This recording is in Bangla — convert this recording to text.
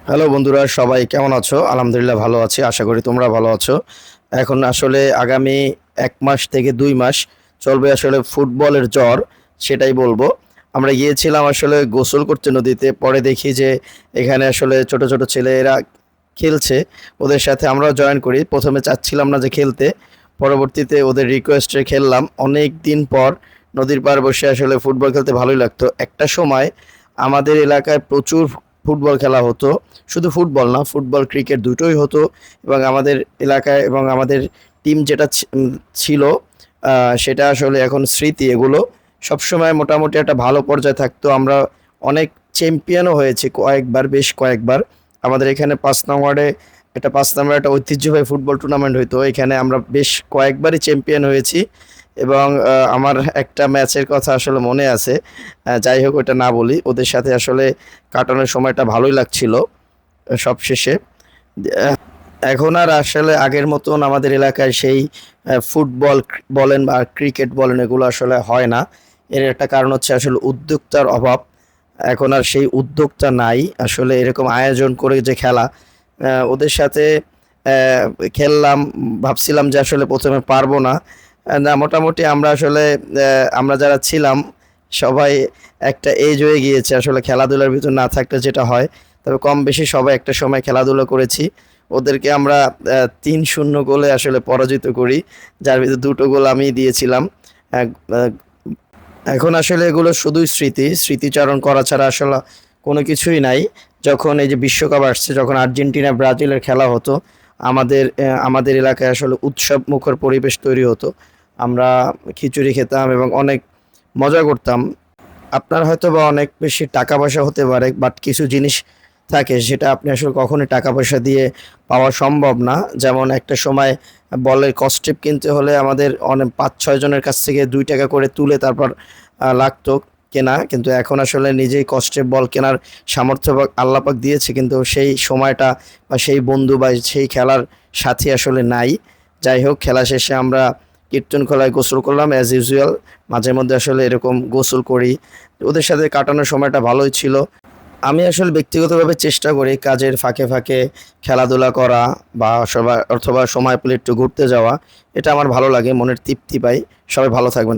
হ্যালো বন্ধুরা, সবাই কেমন আছো? আলহামদুলিল্লাহ ভালো আছি, আশা করি তোমরা ভালো আছো। এখন আসলে আগামী 1 মাস থেকে 2 মাস চলবে আসলে ফুটবলের জ্বর, সেটাই বলবো। আমরা গিয়েছিলাম আসলে গোসল করতে নদীতে, পরে দেখি যে এখানে আসলে ছোট ছোট ছেলেরা খেলছে, ওদের সাথে আমরাও জয়েন করি। প্রথমে চাচ্ছিলাম না যে খেলতে, পরবর্তীতে ওদের রিকোয়েস্টে খেললাম। অনেক দিন পর নদীর পাড় বসে আসলে ফুটবল খেলতে ভালোই লাগতো। একটা সময় আমাদের এলাকায় প্রচুর ফুটবল খেলা হতো। শুধু ফুটবল না, ফুটবল ক্রিকেট দুটোই হতো। এবং আমাদের এলাকায় এবং আমাদের টিম যেটা ছিল, সেটা আসলে এখন স্মৃতি। এগুলো সবসময় মোটামুটি একটা ভালো পর্যায়ে থাকতো। আমরা অনেক চ্যাম্পিয়নও হয়েছি কয়েকবার, বেশ কয়েকবার। আমাদের এখানে 5 নং ওয়ার্ডে একটা 5 নম্বর একটা ঐতিহ্যবাহী ফুটবল টুর্নামেন্ট হইতো, এখানে আমরা বেশ কয়েকবারই চ্যাম্পিয়ন হয়েছি। এবং আমার একটা ম্যাচের কথা আসলে মনে আছে। যাই হোক, ওটা না বলি। ওদের সাথে আসলে কাটানোর সময়টা ভালোই লাগছিল সবশেষে। আহ, এখন আর আসলে আগের মতন আমাদের এলাকায় সেই ফুটবল বলেন বা ক্রিকেট বলেন, এগুলো আসলে হয় না। এর একটা কারণ হচ্ছে আসলে উদ্যোক্তার অভাব। এখন আর সেই উদ্যোক্তা নাই আসলে এরকম আয়োজন করে যে খেলা। ওদের সাথে আহ, খেললাম, ভাবছিলাম যে আসলে প্রথমে পারবো না। না, মোটামুটি আমরা আসলে আমরা যারা ছিলাম সবাই একটা এজ হয়ে গিয়েছে আসলে খেলাধুলার ভিতর না থাকলে যেটা হয়। তবে কম বেশি সবাই একটা সময় খেলাধুলা করেছি। ওদেরকে আমরা 3-0 গোলে আসলে পরাজিত করি, যার ভিতরে 2টো গোল আমি দিয়েছিলাম। আহ, আহ, এখন আসলে এগুলো শুধুই স্মৃতি, স্মৃতিচারণ করা ছাড়া আসলে কোনো কিছুই নাই। যখন এই যে বিশ্বকাপ আসছে, যখন আর্জেন্টিনা ব্রাজিলের খেলা হতো, আমাদের এলাকায় আসলে উৎসব মুখর পরিবেশ তৈরি হতো। আমরা খিচুড়ি খেতাম এবং অনেক মজা করতাম। আপনার হয়তো বা অনেক বেশি টাকা পয়সা হতে পারে, বাট কিছু জিনিস থাকে সেটা আপনি আসলে কখনোই টাকা পয়সা দিয়ে পাওয়া সম্ভব না। যেমন একটা সময় বলের কস্টেপ কিনতে হলে আমাদের অনেক 5-6 জনের কাছ থেকে 2 টাকা করে তুলে তারপর লাগতো কেনা। কিন্তু এখন আসলে নিজেই কস্টেপ বল কেনার সামর্থ্য বা আল্লাহ পাক দিয়েছে, কিন্তু সেই সময়টা বা সেই বন্ধু বা সেই খেলার সাথী আসলে নাই। যাই হোক, খেলা শেষে আমরা কীর্তনখোলায় গোসল করলাম অ্যাজ ইউজুয়াল। মাঝে মধ্যে আসলে এরকম গোসল করি। ওদের সাথে কাটানোর সময়টা ভালোই ছিল। আমি আসলে ব্যক্তিগতভাবে চেষ্টা করি কাজের ফাঁকে ফাঁকে খেলাধুলা করা, বা সবাই অথবা সময় পেলে একটু ঘুরতে যাওয়া। এটা আমার ভালো লাগে, মনের তৃপ্তি পাই। সবাই ভালো থাকবেন।